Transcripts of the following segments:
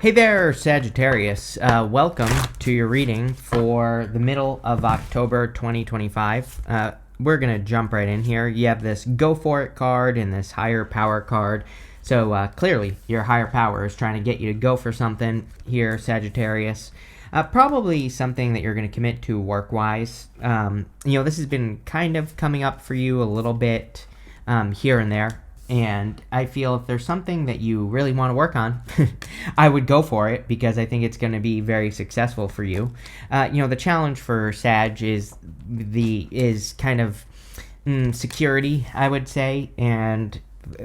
Hey there, Sagittarius. Welcome to your reading for the middle of October 2025. We're going to jump right in here. You have this Go For It card and this Higher Power card. So clearly, your higher power is trying to get you to go for something here, Sagittarius. Probably something that you're going to commit to work-wise. This has been kind of coming up for you a little bit here and there. And I feel if there's something that you really want to work on, I would go for it because I think it's going to be very successful for you. The challenge for Sag is kind of security, I would say, and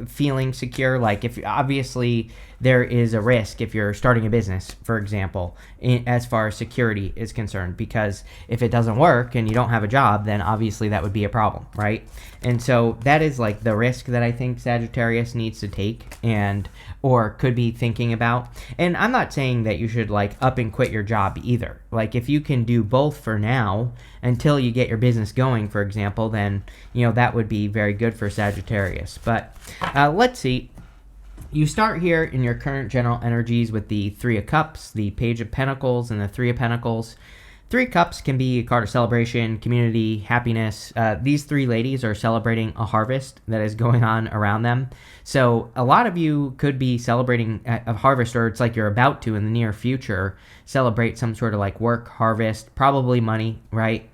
feeling secure. Like if obviously there is a risk if you're starting a business, for example, as far as security is concerned, because if it doesn't work and you don't have a job, then obviously that would be a problem, right? And so that is like the risk that I think Sagittarius needs to take or could be thinking about. And I'm not saying that you should like up and quit your job either. Like if you can do both for now until you get your business going, for example, then that would be very good for Sagittarius. But let's see. You start here in your current general energies with the Three of Cups, the Page of Pentacles, and the Three of Pentacles. Three Cups can be a card of celebration, community, happiness. These three ladies are celebrating a harvest that is going on around them. So a lot of you could be celebrating a harvest, or it's like you're about to in the near future celebrate some sort of like work harvest, probably money, right?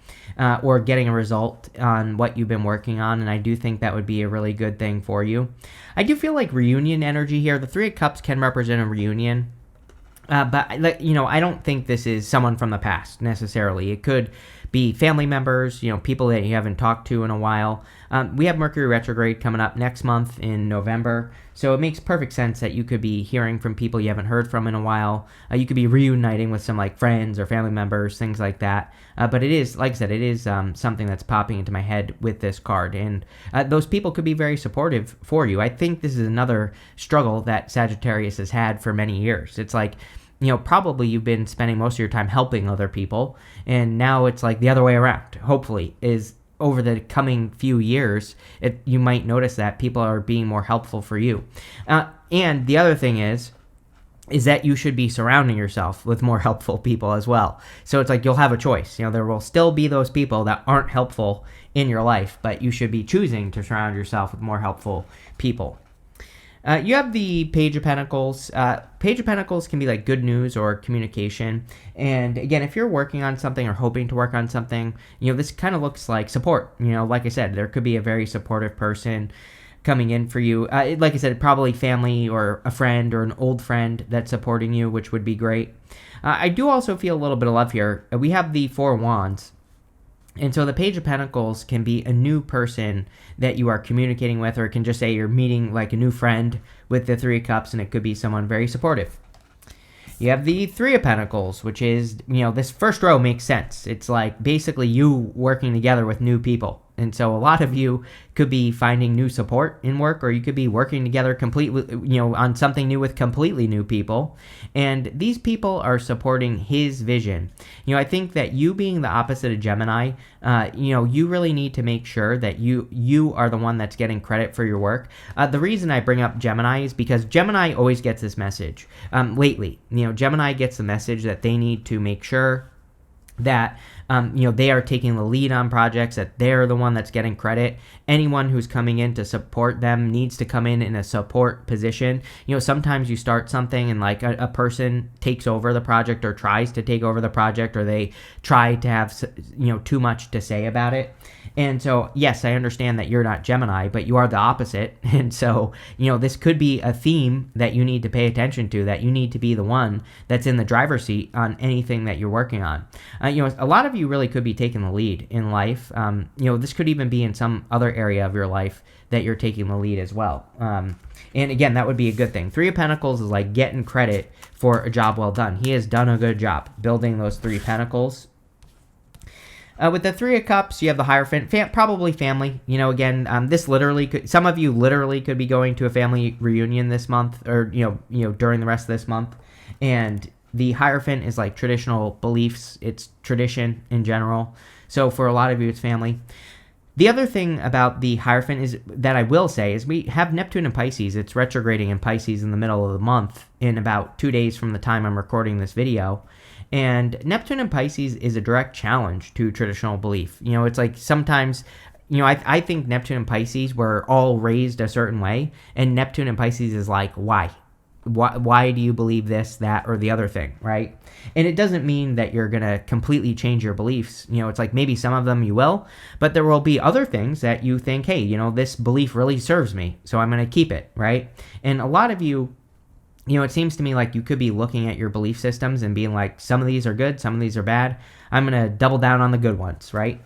Or getting a result on what you've been working on. And I do think that would be a really good thing for you. I do feel like reunion energy here. The Three of Cups can represent a reunion. But I don't think this is someone from the past necessarily. It could be family members, people that you haven't talked to in a while. We have Mercury retrograde coming up next month in November. So it makes perfect sense that you could be hearing from people you haven't heard from in a while. You could be reuniting with some like friends or family members, things like that. But it is, like I said, it is something that's popping into my head with this card. And those people could be very supportive for you. I think this is another struggle that Sagittarius has had for many years. It's like, probably you've been spending most of your time helping other people, and now it's like the other way around, hopefully, is over the coming few years, you might notice that people are being more helpful for you. And the other thing is that you should be surrounding yourself with more helpful people as well. So it's like you'll have a choice. There will still be those people that aren't helpful in your life, but you should be choosing to surround yourself with more helpful people. You have the Page of Pentacles. Page of Pentacles can be like good news or communication. And again, if you're working on something or hoping to work on something, this kind of looks like support. Like I said, there could be a very supportive person coming in for you. Like I said, probably family or a friend or an old friend that's supporting you, which would be great. I do also feel a little bit of love here. We have the Four of Wands. And so the Page of Pentacles can be a new person that you are communicating with, or it can just say you're meeting like a new friend with the Three of Cups, and it could be someone very supportive. You have the Three of Pentacles, which is, this first row makes sense. It's like basically you working together with new people. And so a lot of you could be finding new support in work, or you could be working together completely, on something new with completely new people. And these people are supporting his vision. I think that you being the opposite of Gemini, you really need to make sure that you are the one that's getting credit for your work. The reason I bring up Gemini is because Gemini always gets this message. Lately, Gemini gets the message that they need to make sure that they are taking the lead on projects, that they're the one that's getting credit. Anyone who's coming in to support them needs to come in a support position. Sometimes you start something and like a person takes over the project or tries to take over the project, or they try to have too much to say about it. And so, yes, I understand that you're not Gemini, but you are the opposite. And so, this could be a theme that you need to pay attention to, that you need to be the one that's in the driver's seat on anything that you're working on. A lot of you really could be taking the lead in life. This could even be in some other area of your life that you're taking the lead as well. And again, that would be a good thing. Three of Pentacles is like getting credit for a job well done. He has done a good job building those Three Pentacles. With the Three of Cups, you have the Hierophant, probably family. Again, this literally could, some of you literally could be going to a family reunion this month, or during the rest of this month. And the Hierophant is like traditional beliefs. It's tradition in general. So for a lot of you, it's family. The other thing about the Hierophant is that I will say is we have Neptune in Pisces. It's retrograding in Pisces in the middle of the month in about 2 days from the time I'm recording this video. And Neptune in Pisces is a direct challenge to traditional belief. It's like sometimes, I think Neptune in Pisces, we're all raised a certain way. And Neptune in Pisces is like, why? Why do you believe this, that, or the other thing, right? And it doesn't mean that you're going to completely change your beliefs. It's like maybe some of them you will, but there will be other things that you think, hey, this belief really serves me, so I'm going to keep it, right? And a lot of you, it seems to me like you could be looking at your belief systems and being like, some of these are good, some of these are bad. I'm going to double down on the good ones, right?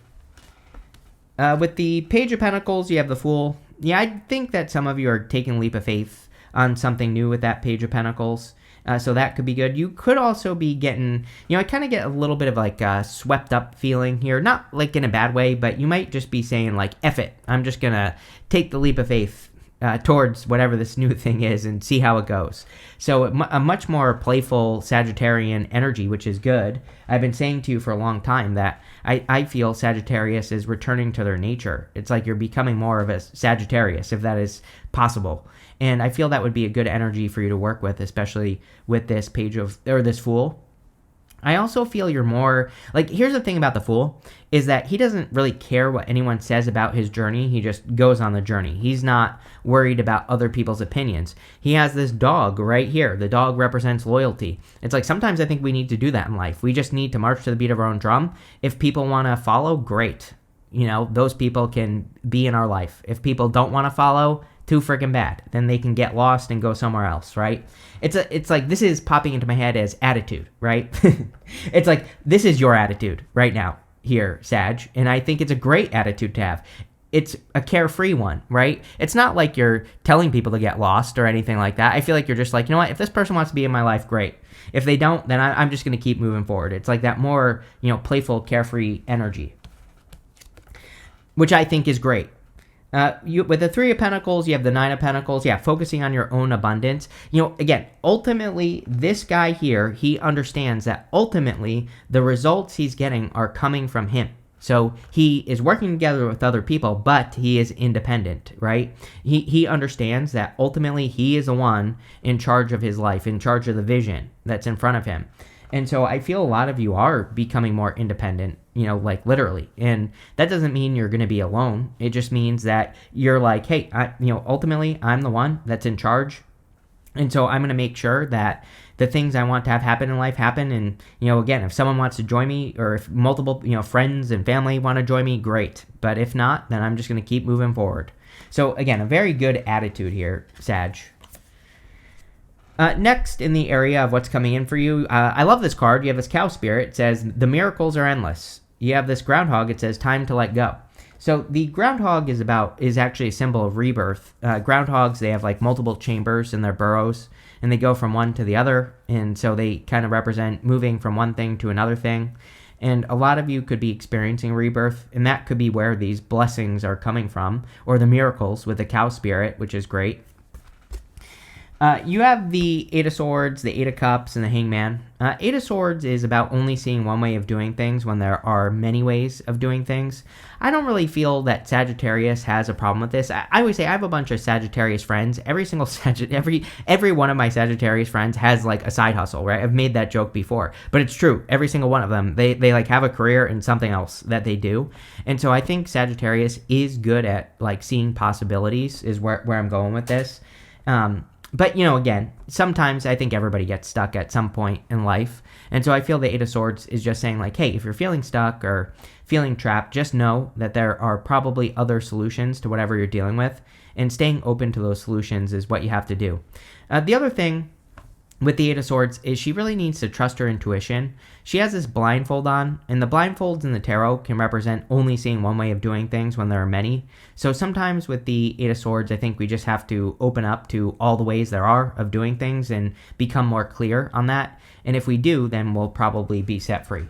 With the Page of Pentacles, you have the Fool. Yeah, I think that some of you are taking a leap of faith on something new with that Page of Pentacles. So that could be good. You could also be getting, I kind of get a little bit of like a swept up feeling here. Not like in a bad way, but you might just be saying like, F it. I'm just going to take the leap of faith towards whatever this new thing is and see how it goes. So a much more playful Sagittarian energy, which is good. I've been saying to you for a long time that I feel Sagittarius is returning to their nature. It's like you're becoming more of a Sagittarius, if that is possible. And I feel that would be a good energy for you to work with, especially with this this Fool. I also feel you're more, like, here's the thing about the Fool, is that he doesn't really care what anyone says about his journey. He just goes on the journey. He's not worried about other people's opinions. He has this dog right here. The dog represents loyalty. It's like sometimes I think we need to do that in life. We just need to march to the beat of our own drum. If people want to follow, great. Those people can be in our life. If people don't want to follow, too freaking bad. Then they can get lost and go somewhere else, right? It's like this is popping into my head as attitude, right? It's like this is your attitude right now here, Sag, and I think it's a great attitude to have. It's a carefree one, right? It's not like you're telling people to get lost or anything like that. I feel like you're just like, what? If this person wants to be in my life, great. If they don't, then I'm just going to keep moving forward. It's like that more, playful, carefree energy, which I think is great. With the Three of Pentacles, you have the Nine of Pentacles. Yeah, focusing on your own abundance. Again, ultimately, this guy here, he understands that ultimately the results he's getting are coming from him. So he is working together with other people, but he is independent, right? He understands that ultimately he is the one in charge of his life, in charge of the vision that's in front of him. And so I feel a lot of you are becoming more independent, like literally. And that doesn't mean you're going to be alone. It just means that you're like, hey, ultimately I'm the one that's in charge. And so I'm going to make sure that the things I want to have happen in life happen. And, again, if someone wants to join me or if multiple, friends and family want to join me, great. But if not, then I'm just going to keep moving forward. So again, a very good attitude here, Sag. Next, in the area of what's coming in for you, I love this card. You have this cow spirit. It says, the miracles are endless. You have this groundhog. It says, time to let go. So the groundhog is actually a symbol of rebirth. Groundhogs, they have like multiple chambers in their burrows, and they go from one to the other. And so they kind of represent moving from one thing to another thing. And a lot of you could be experiencing rebirth, and that could be where these blessings are coming from, or the miracles with the cow spirit, which is great. You have the Eight of Swords, the Eight of Cups, and the Hangman. Eight of Swords is about only seeing one way of doing things when there are many ways of doing things. I don't really feel that Sagittarius has a problem with this. I always say I have a bunch of Sagittarius friends. Every one of my Sagittarius friends has like a side hustle, right? I've made that joke before, but it's true. Every single one of them, they like have a career in something else that they do. And so I think Sagittarius is good at like seeing possibilities is where I'm going with this. But, again, sometimes I think everybody gets stuck at some point in life. And so I feel the Eight of Swords is just saying like, hey, if you're feeling stuck or feeling trapped, just know that there are probably other solutions to whatever you're dealing with. And staying open to those solutions is what you have to do. The other thing with the Eight of Swords is she really needs to trust her intuition. She has this blindfold on, and the blindfolds in the tarot can represent only seeing one way of doing things when there are many. So sometimes with the Eight of Swords, I think we just have to open up to all the ways there are of doing things and become more clear on that. And if we do, then we'll probably be set free.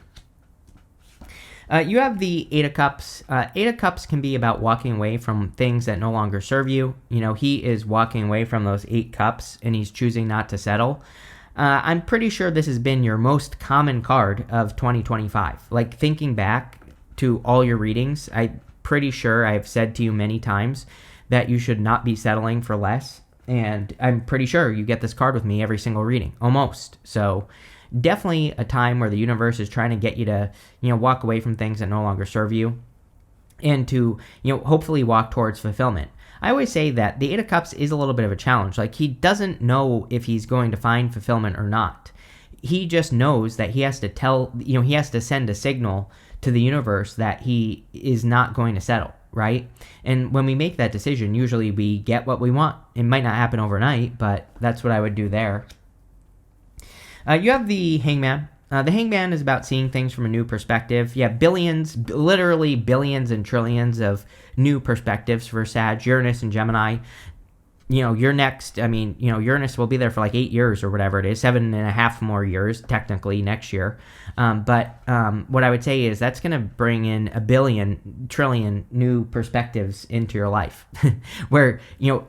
You have the Eight of Cups. Eight of Cups can be about walking away from things that no longer serve you. He is walking away from those 8 cups, and he's choosing not to settle. I'm pretty sure this has been your most common card of 2025. Like, thinking back to all your readings, pretty sure I've said to you many times that you should not be settling for less. And I'm pretty sure you get this card with me every single reading, almost. So definitely a time where the universe is trying to get you to, walk away from things that no longer serve you and to, hopefully walk towards fulfillment. I always say that the Eight of Cups is a little bit of a challenge. Like, he doesn't know if he's going to find fulfillment or not. He just knows that he has to he has to send a signal to the universe that he is not going to settle, right? And when we make that decision, usually we get what we want. It might not happen overnight, but that's what I would do there. You have the Hangman. The Hangman is about seeing things from a new perspective. Yeah, billions, literally billions and trillions of new perspectives for Sag, Uranus, and Gemini. You're next. Uranus will be there for like 8 years or whatever it is, 7.5 more years, technically, next year. But what I would say is that's going to bring in a billion, trillion new perspectives into your life where,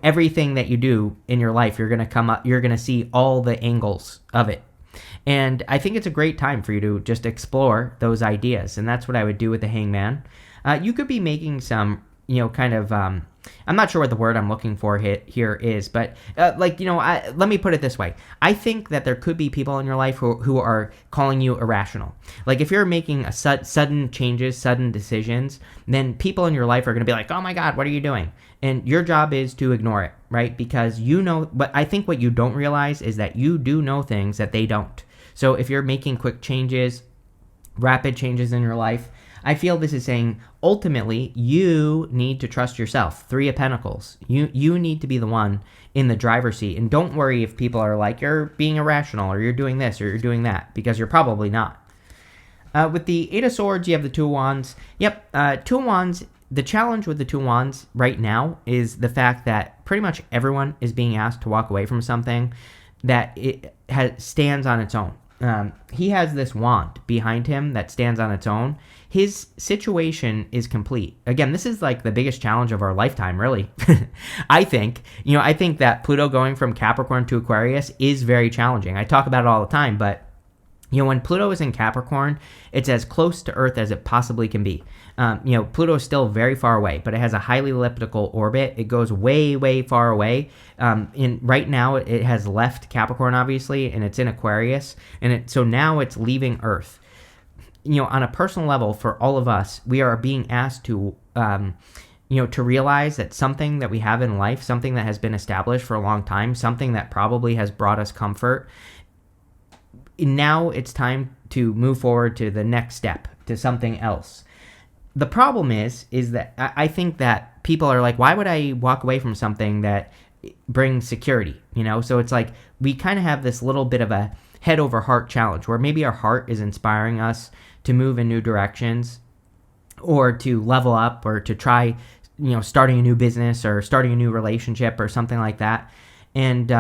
everything that you do in your life, you're going to see all the angles of it. And I think it's a great time for you to just explore those ideas. And that's what I would do with the Hangman. You could be making some, I'm not sure what the word I'm looking for here is, but let me put it this way. I think that there could be people in your life who are calling you irrational. Like, if you're making a sudden changes, sudden decisions, then people in your life are going to be like, oh my God, what are you doing? And your job is to ignore it, right? Because but I think what you don't realize is that you do know things that they don't. So if you're making quick changes, rapid changes in your life, I feel this is saying, ultimately, you need to trust yourself. Three of Pentacles. You need to be the one in the driver's seat. And don't worry if people are like, you're being irrational, or you're doing this, or you're doing that, because you're probably not. With the Eight of Swords, you have the Two of Wands. Yep, Two of Wands. The challenge with the Two of Wands right now is the fact that pretty much everyone is being asked to walk away from something that stands on its own. He has this wand behind him that stands on its own. His situation is complete. Again, this is like the biggest challenge of our lifetime, really. I think that Pluto going from Capricorn to Aquarius is very challenging. I talk about it all the time, but when Pluto is in Capricorn, it's as close to Earth as it possibly can be. Pluto is still very far away, but it has a highly elliptical orbit. It goes way, way far away. Right now, it has left Capricorn, obviously, and it's in Aquarius. So now it's leaving Earth. On a personal level, for all of us, we are being asked to realize that something that we have in life, something that has been established for a long time, something that probably has brought us comfort, now it's time to move forward to the next step, to something else. The problem is that I think that people are like, why would I walk away from something that brings security? So it's like we kind of have this little bit of a head over heart challenge where maybe our heart is inspiring us to move in new directions or to level up or to try, starting a new business or starting a new relationship or something like that. And,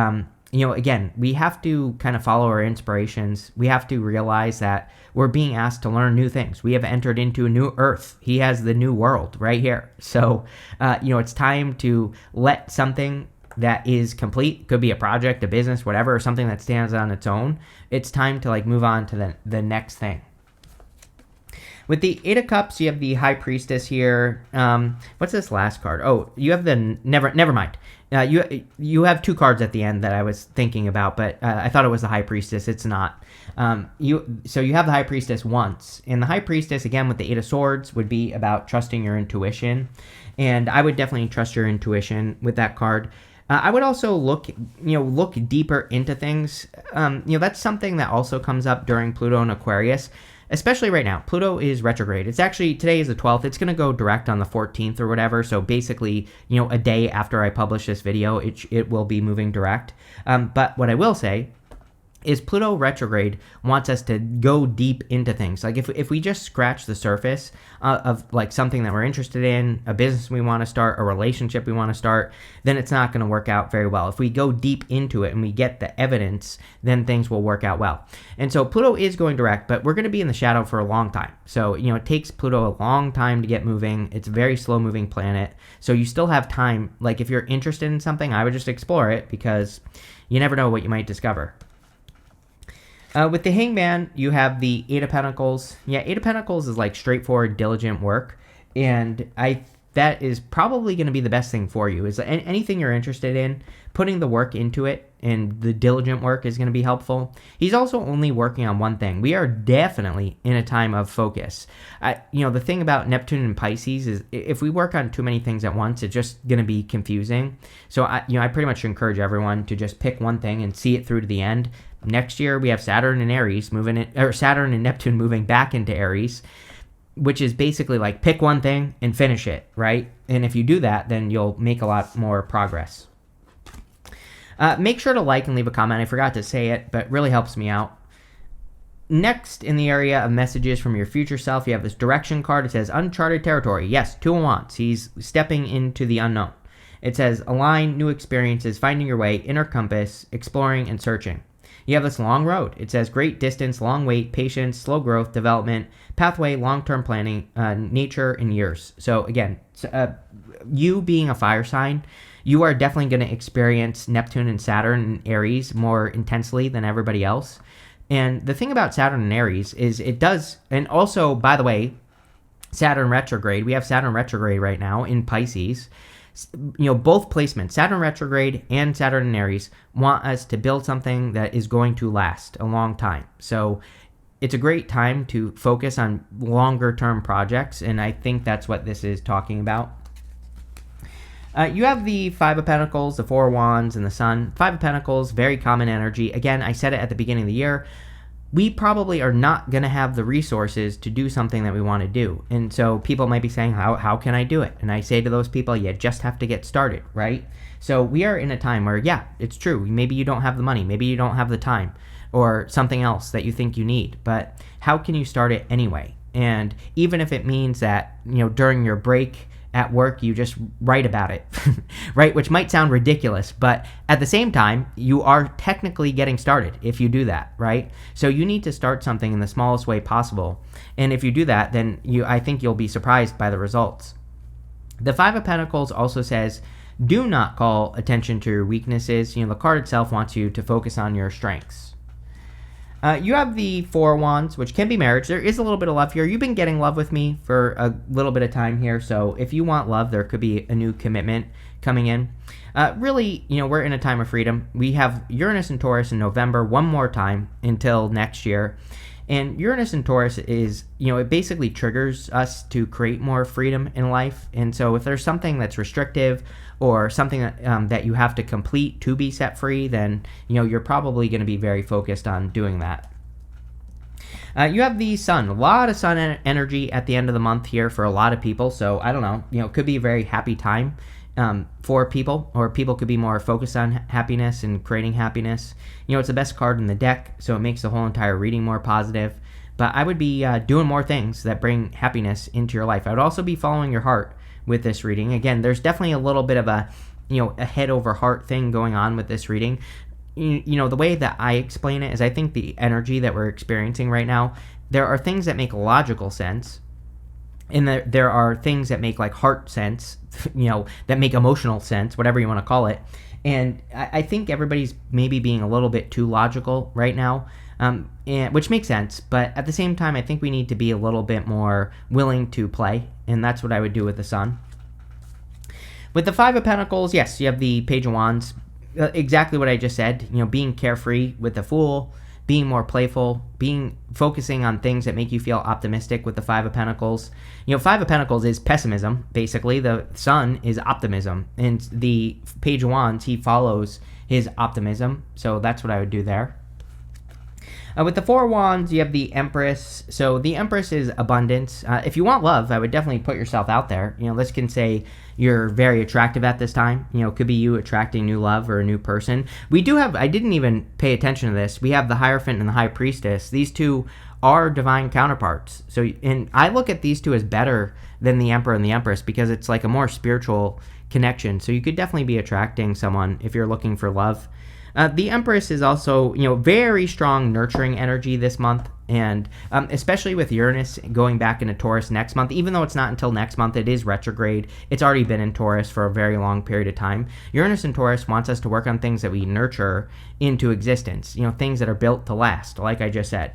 again, we have to kind of follow our inspirations. We have to realize that we're being asked to learn new things. We have entered into a new Earth. He has the new world right here. So, it's time to let something that is complete, could be a project, a business, whatever, or something that stands on its own. It's time to move on to the next thing. With the Eight of Cups, you have the High Priestess here. What's this last card? Oh, you have the never mind. You have two cards at the end that I was thinking about, but I thought it was the High Priestess. It's not. You have the High Priestess once, and the High Priestess again with the Eight of Swords would be about trusting your intuition, and I would definitely trust your intuition with that card. I would also look deeper into things. That's something that also comes up during Pluto and Aquarius. Especially right now, Pluto is retrograde. It's actually, today is the 12th. It's going to go direct on the 14th or whatever. So basically, a day after I publish this video, it will be moving direct. But what I will say is Pluto retrograde wants us to go deep into things. Like if we just scratch the surface of like something that we're interested in, a business we want to start, a relationship we want to start, then it's not going to work out very well. If we go deep into it and we get the evidence, then things will work out well. And so Pluto is going direct, but we're going to be in the shadow for a long time. So, it takes Pluto a long time to get moving. It's a very slow moving planet. So you still have time. Like if you're interested in something, I would just explore it because you never know what you might discover. With the Hangman, you have the Eight of Pentacles. Yeah, Eight of Pentacles is like straightforward, diligent work. And that is probably going to be the best thing for you. Is anything you're interested in, putting the work into it, and the diligent work is going to be helpful. He's also only working on one thing. We are definitely in a time of focus. The thing about Neptune and Pisces is if we work on too many things at once, it's just going to be confusing. So I pretty much encourage everyone to just pick one thing and see it through to the end. Next year we have Saturn and Aries Saturn and Neptune moving back into Aries, which is basically like pick one thing and finish it, right? And if you do that, then you'll make a lot more progress. Make sure to like and leave a comment. I forgot to say it, but it really helps me out. Next, in the area of messages from your future self, you have this direction card. It says Uncharted territory. Yes, 2 of Wands. He's stepping into the unknown. It says align, new experiences, finding your way, inner compass, exploring, and searching. You have this long road. It says great distance, long wait, patience, slow growth, development, pathway, long-term planning, nature, and years. So again, you being a fire sign, you are definitely going to experience Neptune and Saturn and Aries more intensely than everybody else. And the thing about Saturn and Aries is it does, and also, by the way, Saturn retrograde, we have Saturn retrograde right now in Pisces. Both placements, Saturn retrograde and Saturn and Aries, want us to build something that is going to last a long time. So it's a great time to focus on longer term projects, and I think that's what this is talking about. You have the 5 of Pentacles, the 4 of Wands, and the Sun. 5 of Pentacles, very common energy. Again, I said it at the beginning of the year. We probably are not going to have the resources to do something that we want to do. And so people might be saying, how can I do it? And I say to those people, you just have to get started, right? So we are in a time where, yeah, it's true. Maybe you don't have the money. Maybe you don't have the time or something else that you think you need. But how can you start it anyway? And even if it means that, during your break at work, you just write about it, right? Which might sound ridiculous, but at the same time, you are technically getting started if you do that, right? So you need to start something in the smallest way possible. And if you do that, then I think you'll be surprised by the results. The 5 of Pentacles also says, do not call attention to your weaknesses. The card itself wants you to focus on your strengths. You have the 4 of Wands, which can be marriage. There is a little bit of love here. You've been getting love with me for a little bit of time here, so if you want love, there could be a new commitment coming in. Really, we're in a time of freedom. We have Uranus and Taurus in November one more time until next year. And Uranus and Taurus is, it basically triggers us to create more freedom in life. And so if there's something that's restrictive or something that you have to complete to be set free, then, you're probably going to be very focused on doing that. You have the Sun. A lot of Sun energy at the end of the month here for a lot of people. So I don't know, it could be a very happy time for people, or people could be more focused on happiness and creating happiness. It's the best card in the deck, so it makes the whole entire reading more positive. But I would be doing more things that bring happiness into your life. I would also be following your heart with this reading. Again, there's definitely a little bit of a head over heart thing going on with this reading. The way that I explain it is I think the energy that we're experiencing right now, there are things that make logical sense, and there are things that make like heart sense, that make emotional sense, whatever you want to call it. And I think everybody's maybe being a little bit too logical right now, which makes sense. But at the same time, I think we need to be a little bit more willing to play, and that's what I would do with the Sun. With the 5 of Pentacles, yes, you have the Page of Wands. Exactly what I just said, being carefree with the Fool, being more playful, focusing on things that make you feel optimistic with the 5 of Pentacles. 5 of Pentacles is pessimism, basically. The Sun is optimism. And the Page of Wands, he follows his optimism. So that's what I would do there. With the 4 of Wands, you have the Empress. So the Empress is abundance. If you want love, I would definitely put yourself out there. This can say you're very attractive at this time. It could be you attracting new love or a new person. We do have, I didn't even pay attention to this, we have the Hierophant and the High Priestess. These two are divine counterparts. So, and I look at these two as better than the Emperor and the Empress because it's like a more spiritual connection. So you could definitely be attracting someone if you're looking for love. The Empress is also, very strong nurturing energy this month, and especially with Uranus going back into Taurus next month. Even though it's not until next month, it is retrograde. It's already been in Taurus for a very long period of time. Uranus and Taurus wants us to work on things that we nurture into existence, things that are built to last, like I just said.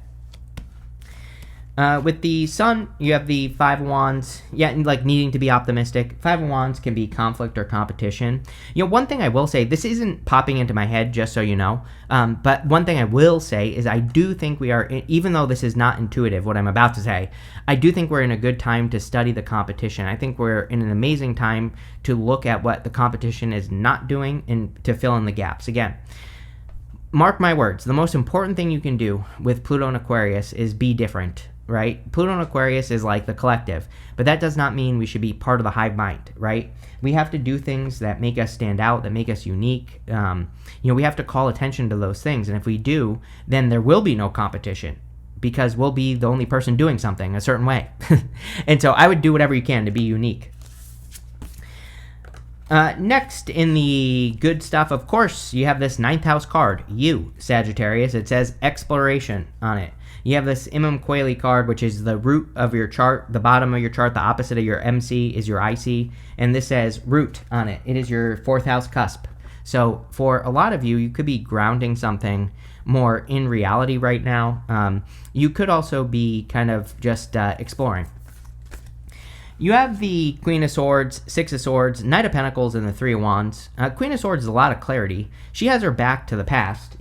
With the Sun, you have the Five of Wands. Yeah, and like needing to be optimistic. Five of Wands can be conflict or competition. One thing I will say, this isn't popping into my head, just so you know, but one thing I will say is I do think we are, even though this is not intuitive, what I'm about to say, I do think we're in a good time to study the competition. I think we're in an amazing time to look at what the competition is not doing and to fill in the gaps. Again, mark my words, the most important thing you can do with Pluto and Aquarius is be different. Right? Pluto and Aquarius is like the collective, but that does not mean we should be part of the hive mind, right? We have to do things that make us stand out, that make us unique. We have to call attention to those things, and if we do, then there will be no competition because we'll be the only person doing something a certain way. And so I would do whatever you can to be unique. Next, in the good stuff, of course, you have this 9th house card, you, Sagittarius. It says exploration on it. You have this Imam Quayle card, which is the root of your chart, the bottom of your chart, the opposite of your MC is your IC, and this says root on it. It is your 4th house cusp. So for a lot of you, you could be grounding something more in reality right now. You could also be kind of just exploring. You have the Queen of Swords, Six of Swords, Knight of Pentacles, and the Three of Wands. Queen of Swords is a lot of clarity. She has her back to the past,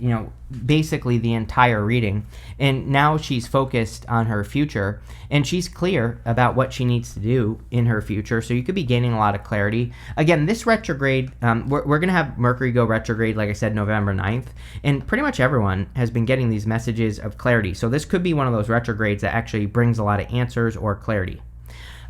basically the entire reading. And now she's focused on her future. And she's clear about what she needs to do in her future. So you could be gaining a lot of clarity. Again, this retrograde, we're going to have Mercury go retrograde, like I said, November 9th. And pretty much everyone has been getting these messages of clarity. So this could be one of those retrogrades that actually brings a lot of answers or clarity.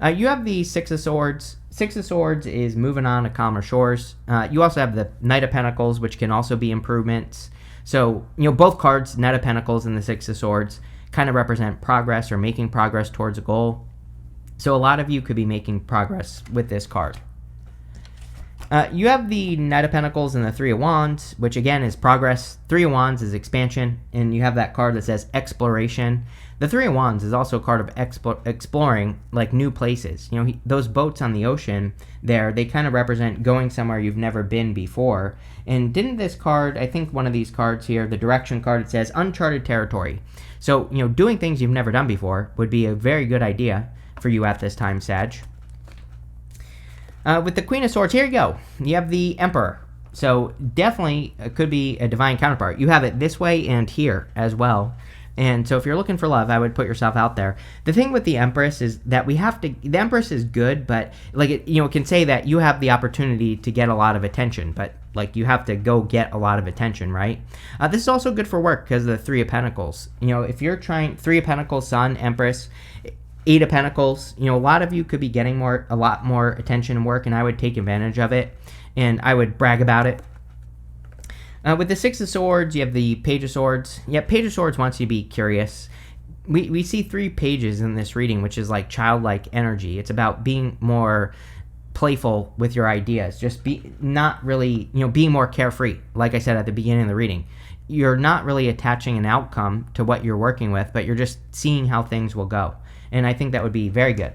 You have the Six of Swords. Six of Swords is moving on to calmer shores. You also have the Knight of Pentacles, which can also be improvements. So, both cards, Knight of Pentacles and the Six of Swords, kind of represent progress or making progress towards a goal. So a lot of you could be making progress with this card. You have the Knight of Pentacles and the Three of Wands, which again is progress. Three of Wands is expansion, and you have that card that says exploration. The Three of Wands is also a card of exploring, like new places. Those boats on the ocean there, they kind of represent going somewhere you've never been before. And didn't this card, I think one of these cards here, the direction card, it says Uncharted territory. So, doing things you've never done before would be a very good idea for you at this time, Sag. With the Queen of Swords, here you go. You have the Emperor. So definitely could be a divine counterpart. You have it this way and here as well. And so if you're looking for love, I would put yourself out there. The thing with the Empress is that the Empress is good, but it can say that you have the opportunity to get a lot of attention, but you have to go get a lot of attention, right? This is also good for work because of the Three of Pentacles. If you're trying Three of Pentacles, Sun, Empress, Eight of Pentacles, a lot of you could be getting a lot more attention and work, and I would take advantage of it, and I would brag about it. With the Six of Swords, you have the Page of Swords. Yeah, Page of Swords wants you to be curious. We see 3 pages in this reading, which is like childlike energy. It's about being more playful with your ideas. Just being more carefree, like I said at the beginning of the reading. You're not really attaching an outcome to what you're working with, but you're just seeing how things will go. And I think that would be very good.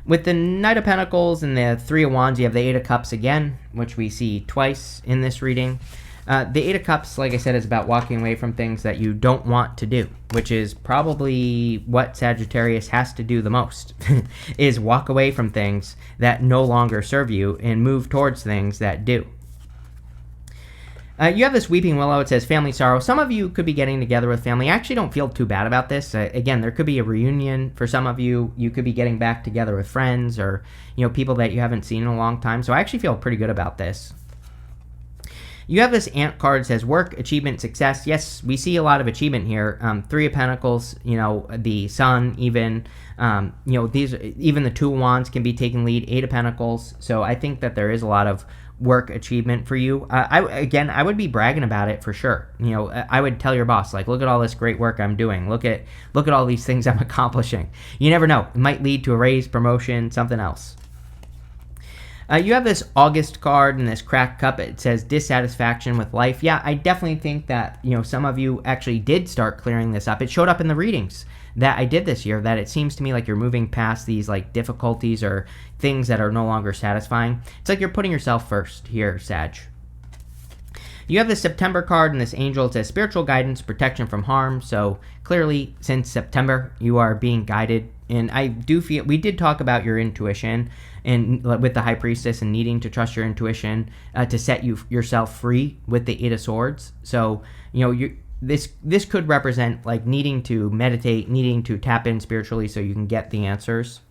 With the Knight of Pentacles and the Three of Wands, you have the Eight of Cups again, which we see twice in this reading. The Eight of Cups, like I said, is about walking away from things that you don't want to do, which is probably what Sagittarius has to do the most, is walk away from things that no longer serve you and move towards things that do. You have this Weeping Willow. It says family sorrow. Some of you could be getting together with family. I actually don't feel too bad about this. Again, there could be a reunion for some of you. You could be getting back together with friends or people that you haven't seen in a long time. So I actually feel pretty good about this. You have this Ant card that says work, achievement, success. Yes, we see a lot of achievement here. Three of Pentacles, the Sun, even even the Two of Wands can be taking lead. Eight of Pentacles. So I think that there is a lot of work achievement for you. I would be bragging about it for sure. I would tell your boss, look at all this great work I'm doing. Look at all these things I'm accomplishing. You never know. It might lead to a raise, promotion, something else. You have this August card and this cracked cup. It says dissatisfaction with life. Yeah, I definitely think that, some of you actually did start clearing this up. It showed up in the readings that I did this year, that it seems to me like you're moving past these difficulties or things that are no longer satisfying. It's like you're putting yourself first here, Sag. You have the September card, and this angel, it says spiritual guidance, protection from harm. So clearly, since September, you are being guided. And I do feel, we did talk about your intuition and with the High Priestess and needing to trust your intuition to set yourself free with the Eight of Swords. So, this could represent like needing to meditate, needing to tap in spiritually so you can get the answers.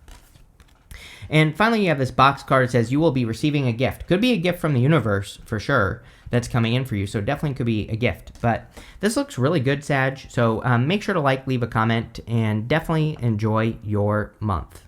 And finally, you have this box card that says you will be receiving a gift. Could be a gift from the universe for sure that's coming in for you. So definitely could be a gift. But this looks really good, Sag. So make sure to leave a comment, and definitely enjoy your month.